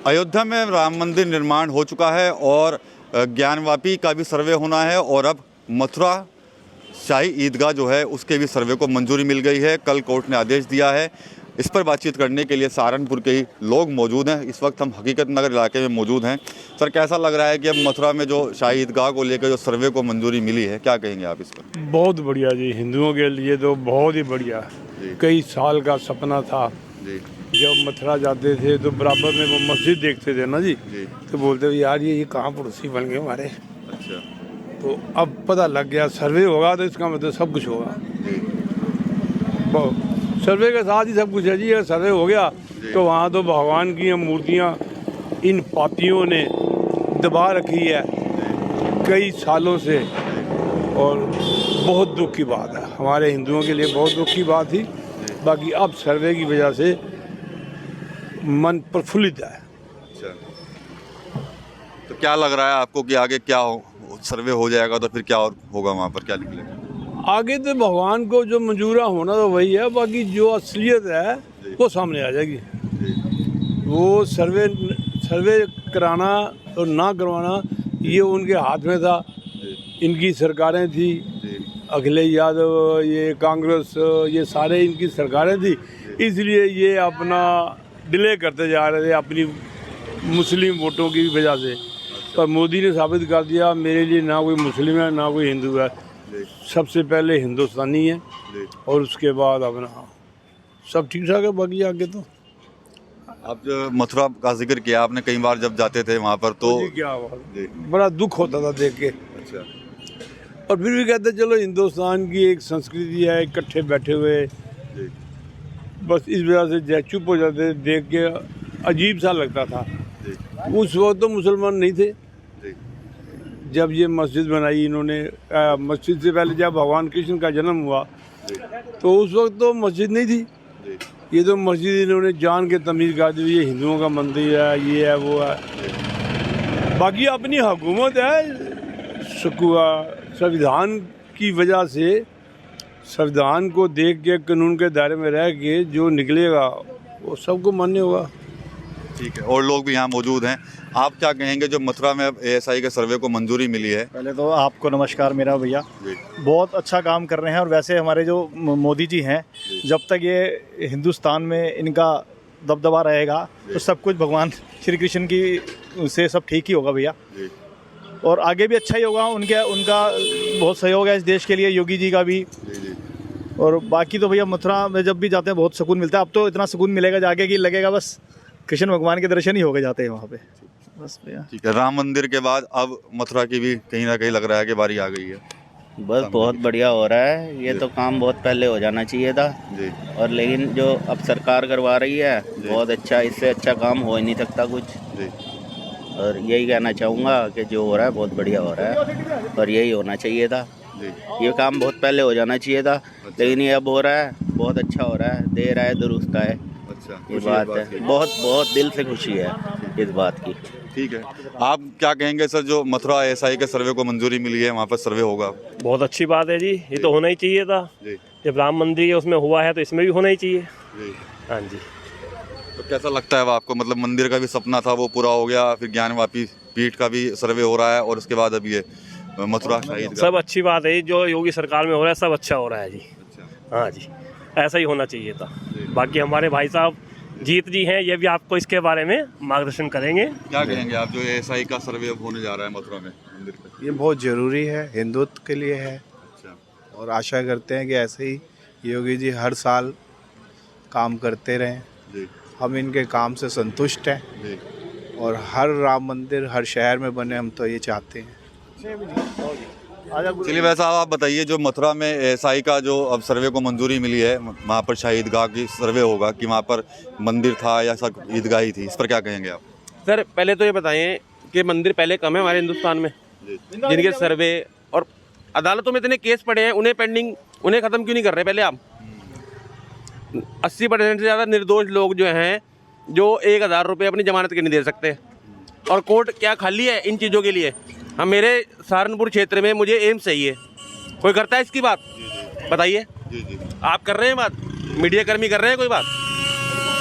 अयोध्या में राम मंदिर निर्माण हो चुका है और ज्ञानवापी का भी सर्वे होना है और अब मथुरा शाही ईदगाह जो है उसके भी सर्वे को मंजूरी मिल गई है। कल कोर्ट ने आदेश दिया है। इस पर बातचीत करने के लिए सहारनपुर के ही लोग मौजूद हैं। इस वक्त हम हकीकत नगर इलाके में मौजूद हैं। सर, कैसा लग रहा है कि अब मथुरा में जो शाही ईदगाह को लेकर जो सर्वे को मंजूरी मिली है, क्या कहेंगे आप इस पर? बहुत बढ़िया जी, हिंदुओं के लिए तो बहुत ही बढ़िया। कई साल का सपना था जी। जब मथुरा जाते थे तो बराबर में वो मस्जिद देखते थे ना जी, तो बोलते थे यार ये कहाँ पड़ोसी बन गए हमारे। अच्छा। तो अब पता लग गया, सर्वे होगा तो इसका मतलब सब कुछ होगा। सर्वे के साथ ही सब कुछ है जी। अगर सर्वे हो गया तो वहाँ तो भगवान की मूर्तियाँ इन पापियों ने दबा रखी है कई सालों से, और बहुत दुख की बात है, हमारे हिंदुओं के लिए बहुत दुख की बात थी। बाकी अब सर्वे की वजह से मन प्रफुल्लित है। अच्छा, तो क्या लग रहा है आपको कि आगे क्या हो, सर्वे हो जाएगा तो फिर क्या और होगा, वहाँ पर क्या निकलेगा? आगे तो भगवान को जो मंजूरा होना तो वही है, बाकी जो असलियत है वो सामने आ जाएगी। वो सर्वे कराना और ना करवाना ये उनके हाथ में था। इनकी सरकारें थी, अखिलेश यादव, ये कांग्रेस, ये सारे इनकी सरकारें थी, इसलिए ये अपना डिले करते जा रहे थे अपनी मुस्लिम वोटों की वजह से। पर मोदी ने साबित कर दिया मेरे लिए ना कोई मुस्लिम है ना कोई हिंदू है, सबसे पहले हिंदुस्तानी है और उसके बाद अपना सब ठीक ठाक है। बाकी आगे तो आप जो मथुरा का जिक्र किया आपने, कई बार जब जाते थे वहाँ पर तो क्या बड़ा दुख होता था देख के। अच्छा। और फिर भी कहते चलो हिंदुस्तान की एक संस्कृति है, इकट्ठे बैठे हुए, बस इस वजह से चुप हो जाते देख के, अजीब सा लगता था। उस वक्त तो मुसलमान नहीं थे जब ये मस्जिद बनाई इन्होंने। मस्जिद से पहले जब भगवान कृष्ण का जन्म हुआ तो उस वक्त तो मस्जिद नहीं थी। ये तो मस्जिद इन्होंने जान के तमीज़ कर दी, ये हिंदुओं का मंदिर है, ये है वो है। बाकी अपनी हुकूमत है, संविधान की वजह से, संविधान को देख के, कानून के दायरे में रह के जो निकलेगा वो सबको मान्य होगा। ठीक है, और लोग भी यहाँ मौजूद हैं। आप क्या कहेंगे जो मथुरा में अब ASI के सर्वे को मंजूरी मिली है? पहले तो आपको नमस्कार मेरा भैया, बहुत अच्छा काम कर रहे हैं। और वैसे हमारे जो मोदी जी हैं, जब तक ये हिंदुस्तान में इनका दबदबा रहेगा तो सब कुछ भगवान श्री कृष्ण की से सब ठीक ही होगा भैया, और आगे भी अच्छा ही होगा। उनका बहुत सहयोग है इस देश के लिए, योगी जी का भी। और बाकी तो भैया मथुरा में जब भी जाते हैं बहुत सुकून मिलता है। अब तो इतना सुकून मिलेगा जाके कि लगेगा बस कृष्ण भगवान के दर्शन ही हो गए जाते हैं वहाँ पे, बस भैया। ठीक है, राम मंदिर के बाद अब मथुरा की भी कहीं ना कहीं लग रहा है कि बारी आ गई है। बस बहुत बढ़िया हो रहा है। ये तो काम बहुत पहले हो जाना चाहिए था जी। और लेकिन जो अब सरकार करवा रही है बहुत अच्छा, इससे अच्छा काम हो ही नहीं सकता कुछ जी। और यही कहना चाहूँगा कि जो हो रहा है बहुत बढ़िया हो रहा है और यही होना चाहिए था जी। ये काम बहुत पहले हो जाना चाहिए था। लेकिन ये अब हो रहा है, बहुत अच्छा हो रहा है, देर आए दुरुस्त आए। अच्छा, ये बात है, बहुत बहुत दिल से खुशी है इस बात की। ठीक है, आप क्या कहेंगे सर, जो मथुरा ASI के सर्वे को मंजूरी मिली है, वहाँ पर सर्वे होगा? बहुत अच्छी बात है जी, ये तो होना ही चाहिए था जी। जब राम मंदिर उसमें हुआ है तो इसमें भी होना ही चाहिए जी। हाँ जी। तो कैसा लगता है आपको, मतलब मंदिर का भी सपना था वो पूरा हो गया, फिर ज्ञानवापी पीठ का भी सर्वे हो रहा है और उसके बाद अब ये मथुरा शहीद का। सब अच्छी बात है, जो योगी सरकार में हो रहा है सब अच्छा हो रहा है जी। अच्छा। हाँ जी, ऐसा ही होना चाहिए था। बाकी हमारे भाई साहब जीत जी हैं, ये भी आपको इसके बारे में मार्गदर्शन करेंगे। क्या कहेंगे आप, जो ASI का सर्वे अब होने जा रहा है मथुरा में मंदिर का? ये बहुत ज़रूरी है, हिंदुत्व के लिए है। अच्छा। और आशा करते हैं कि ऐसे ही योगी जी हर साल काम करते रहें जी। हम इनके काम से संतुष्ट हैं जी। और हर राम मंदिर हर शहर में बने, हम तो ये चाहते हैं। चलिए वैसा आप बताइए, जो मथुरा में ASI का जो अब सर्वे को मंजूरी मिली है, वहाँ पर शाही ईदगाह की सर्वे होगा कि वहाँ पर मंदिर था या सब ईदगाह ही थी, इस पर क्या कहेंगे आप? सर पहले तो ये बताएं कि मंदिर पहले कम है हमारे हिंदुस्तान में, जिनके सर्वे और अदालतों में इतने केस पड़े हैं, उन्हें पेंडिंग, उन्हें ख़त्म क्यों नहीं कर रहे पहले आप? 80% से ज़्यादा निर्दोष लोग जो हैं, जो 1000 रुपये अपनी जमानत के नहीं दे सकते, और कोर्ट क्या खाली है इन चीज़ों के लिए? हम मेरे सहारनपुर क्षेत्र में मुझे एम्स चाहिए, कोई करता है इसकी बात? बताइए। आप कर रहे हैं बात, मीडिया कर्मी कर रहे हैं कोई बात?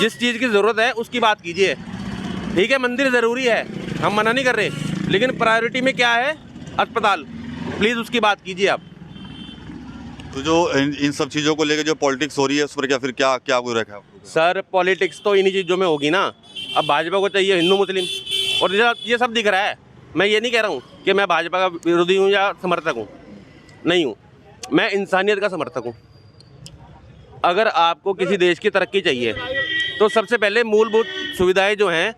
जिस चीज़ की ज़रूरत है उसकी बात कीजिए। ठीक है, मंदिर ज़रूरी है, हम मना नहीं कर रहे, लेकिन प्रायोरिटी में क्या है? अस्पताल। प्लीज़ उसकी बात कीजिए आप। तो जो इन सब चीज़ों को लेकर जो पॉलिटिक्स हो रही है उस पर फिर क्या कोई रखा है आपको? सर पॉलिटिक्स तो इन्हीं चीज़ों में होगी ना। अब भाजपा को चाहिए हिंदू मुस्लिम, और ये सब दिख रहा है। मैं ये नहीं कह रहा हूँ कि मैं भाजपा का विरोधी हूँ या समर्थक हूँ, नहीं हूँ, मैं इंसानियत का समर्थक हूँ। अगर आपको किसी देश की तरक्की चाहिए तो सबसे पहले मूलभूत सुविधाएं जो हैं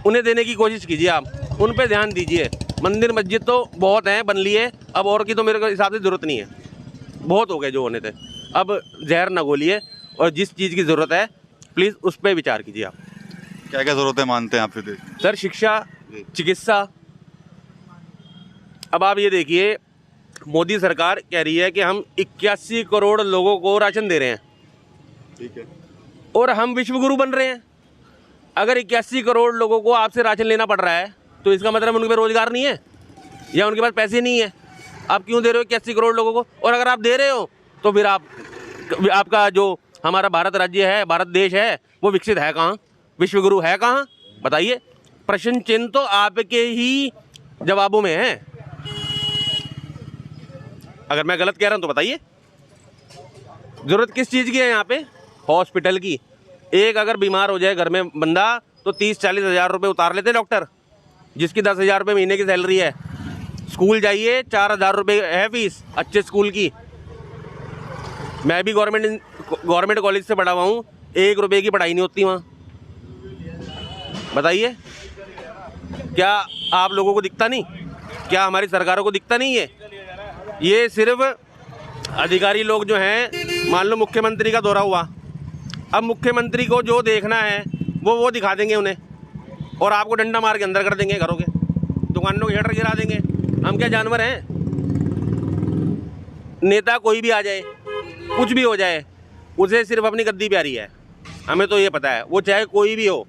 उन्हें देने की कोशिश कीजिए, आप उन पे ध्यान दीजिए। मंदिर मस्जिद तो बहुत हैं, बन लिए, अब और की तो मेरे हिसाब से ज़रूरत नहीं है, बहुत हो गए जो होने थे। अब जहर न घोलिए, और जिस चीज़ की ज़रूरत है प्लीज़ उस पर विचार कीजिए आप। क्या क्या ज़रूरतें मानते हैं आप फिर? सर शिक्षा, चिकित्सा। अब आप ये देखिए, मोदी सरकार कह रही है कि हम 81 करोड़ लोगों को राशन दे रहे हैं, ठीक है, और हम विश्वगुरु बन रहे हैं। अगर 81 करोड़ लोगों को आपसे राशन लेना पड़ रहा है तो इसका मतलब उनके पास रोजगार नहीं है या उनके पास पैसे नहीं है। आप क्यों दे रहे हो 81 करोड़ लोगों को? और अगर आप दे रहे हो तो फिर आपका जो हमारा भारत राज्य है, भारत देश है, वो विकसित है कहाँ? विश्वगुरु है कहाँ? बताइए। प्रश्न चिन्ह तो आपके ही जवाबों में है। अगर मैं गलत कह रहा हूँ तो बताइए। ज़रूरत किस चीज़ की है यहाँ पे? हॉस्पिटल की। एक अगर बीमार हो जाए घर में बंदा तो 30-40 हज़ार रुपये उतार लेते डॉक्टर, जिसकी 10 हज़ार रुपये महीने की सैलरी है। स्कूल जाइए, 4 हज़ार रुपये है फीस अच्छे स्कूल की। मैं भी गवर्नमेंट कॉलेज से पढ़ा हुआ हूँ, 1 रुपये की पढ़ाई नहीं होती वहाँ। बताइए, क्या आप लोगों को दिखता नहीं? क्या हमारी सरकारों को दिखता नहीं है? ये सिर्फ अधिकारी लोग जो हैं, मान लो मुख्यमंत्री का दौरा हुआ, अब मुख्यमंत्री को जो देखना है वो दिखा देंगे उन्हें, और आपको डंडा मार के अंदर कर देंगे घरों के, दुकानों के शटर गिरा देंगे। हम क्या जानवर हैं? नेता कोई भी आ जाए, कुछ भी हो जाए, उसे सिर्फ अपनी गद्दी प्यारी है, हमें तो ये पता है। वो चाहे कोई भी हो,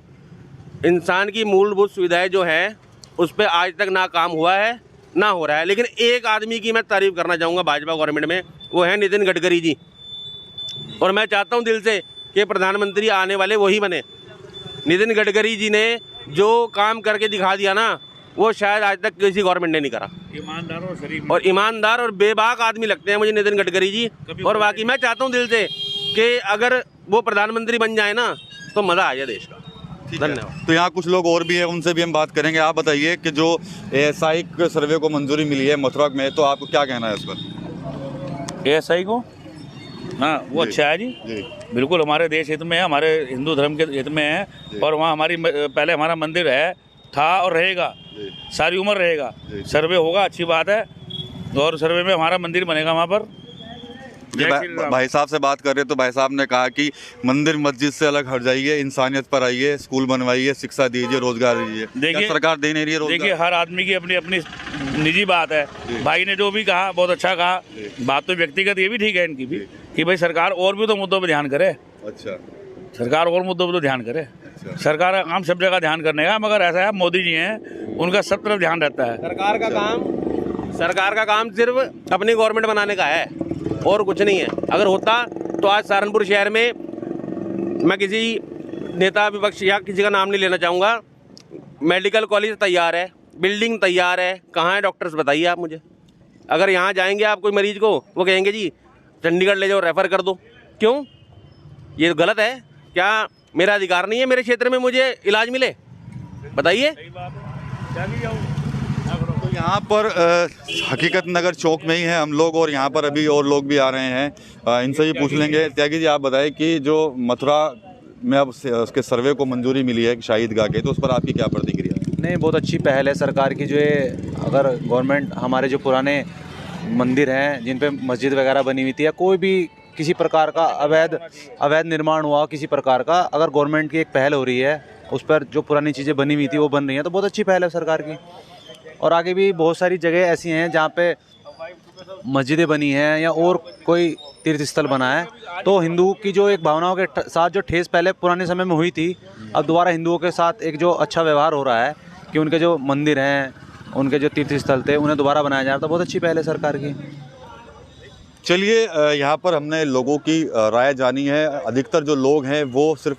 इंसान की मूलभूत सुविधाएं जो हैं उस पर आज तक ना काम हुआ है ना हो रहा है। लेकिन एक आदमी की मैं तारीफ़ करना चाहूँगा भाजपा गवर्नमेंट में, वो है नितिन गडकरी जी, और मैं चाहता हूँ दिल से कि प्रधानमंत्री आने वाले वही बने। नितिन गडकरी जी ने जो काम करके दिखा दिया ना, वो शायद आज तक किसी गवर्नमेंट ने नहीं करा। ईमानदार और शरीफ और ईमानदार और बेबाक आदमी लगते हैं मुझे नितिन गडकरी जी। और बाकी मैं चाहता हूँ दिल से कि अगर वो प्रधानमंत्री बन जाए ना तो मज़ा आ जाए देश का। धन्यवाद। तो यहाँ कुछ लोग और भी हैं, उनसे भी हम बात करेंगे। आप बताइए कि जो एएसआई सर्वे को मंजूरी मिली है मथुरा में, तो आपको क्या कहना है इस पर? एएसआई को हाँ, वो अच्छा है जी, बिल्कुल हमारे देश हित में है, हमारे हिंदू धर्म के हित में है। और वहाँ पहले हमारा मंदिर है, था और रहेगा, सारी उम्र रहेगा। सर्वे होगा, अच्छी बात है, और सर्वे में हमारा मंदिर बनेगा वहाँ पर। भाई साहब से बात कर रहे तो भाई साहब ने कहा कि मंदिर मस्जिद से अलग हट जाइए, इंसानियत पर आइए, स्कूल बनवाइए, शिक्षा दीजिए, रोजगार दीजिए। देखिए, सरकार दे नहीं रही है रोजगार। देखिए, हर आदमी की अपनी अपनी निजी बात है। भाई ने जो भी कहा बहुत अच्छा कहा, बात तो व्यक्तिगत ये भी ठीक है इनकी भी कि भाई सरकार और भी तो मुद्दों पर ध्यान करे। अच्छा, सरकार और मुद्दों पर तो ध्यान करे। सरकार का काम सब जगह ध्यान करने का, मगर ऐसा है मोदी जी हैं, उनका सब तरफ ध्यान रहता है। सरकार का काम सिर्फ अपनी गवर्नमेंट बनाने का है और कुछ नहीं है। अगर होता तो आज सहारनपुर शहर में, मैं किसी नेता विपक्ष या किसी का नाम नहीं लेना चाहूँगा, मेडिकल कॉलेज तैयार है, बिल्डिंग तैयार है, कहाँ है डॉक्टर्स बताइए आप मुझे। अगर यहाँ जाएंगे आप कोई मरीज को, वो कहेंगे जी चंडीगढ़ ले जाओ, रेफ़र कर दो। क्यों? ये गलत है क्या? मेरा अधिकार नहीं है मेरे क्षेत्र में मुझे इलाज मिले? बताइए। तो यहाँ पर हकीकत नगर चौक में ही हैं हम लोग, और यहाँ पर अभी और लोग भी आ रहे हैं, इनसे भी पूछ लेंगे। त्यागी जी, आप बताएं कि जो मथुरा में अब उसके सर्वे को मंजूरी मिली है शहीद ईदगाह के, तो उस पर आपकी क्या प्रतिक्रिया? नहीं, बहुत अच्छी पहल है सरकार की। जो है अगर गवर्नमेंट हमारे जो पुराने मंदिर हैं जिन पे मस्जिद वगैरह बनी हुई थी, या कोई भी किसी प्रकार का अवैध निर्माण हुआ किसी प्रकार का, अगर गवर्नमेंट की एक पहल हो रही है, उस पर जो पुरानी चीज़ें बनी हुई थी वो बन रही हैं, तो बहुत अच्छी पहल है सरकार की। और आगे भी बहुत सारी जगह ऐसी हैं जहाँ पे मस्जिदें बनी हैं या और कोई तीर्थ स्थल बना है, तो हिंदू की जो एक भावनाओं के साथ जो ठेस पहले पुराने समय में हुई थी, अब दोबारा हिंदुओं के साथ एक जो अच्छा व्यवहार हो रहा है कि उनके जो मंदिर हैं, उनके जो तीर्थ स्थल थे, उन्हें दोबारा बनाया जा रहा था। बहुत अच्छी पहल है सरकार की। चलिए यहाँ पर हमने लोगों की राय जानी है। अधिकतर जो लोग हैं वो सिर्फ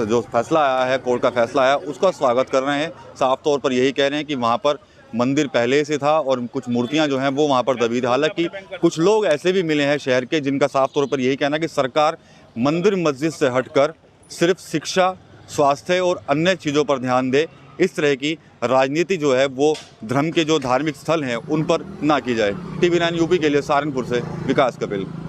जो फैसला आया है, कोर्ट का फैसला आया, उसका स्वागत कर रहे हैं। साफ तौर पर यही कह रहे हैं कि वहाँ पर मंदिर पहले से था और कुछ मूर्तियाँ जो हैं वो वहाँ पर दबी थी। हालांकि कुछ लोग ऐसे भी मिले हैं शहर के जिनका साफ तौर पर यही कहना है कि सरकार मंदिर मस्जिद से हटकर सिर्फ शिक्षा, स्वास्थ्य और अन्य चीज़ों पर ध्यान दे। इस तरह की राजनीति जो है वो धर्म के जो धार्मिक स्थल हैं उन पर ना की जाए। TV9 यूपी के लिए सहारनपुर से विकास कपिल।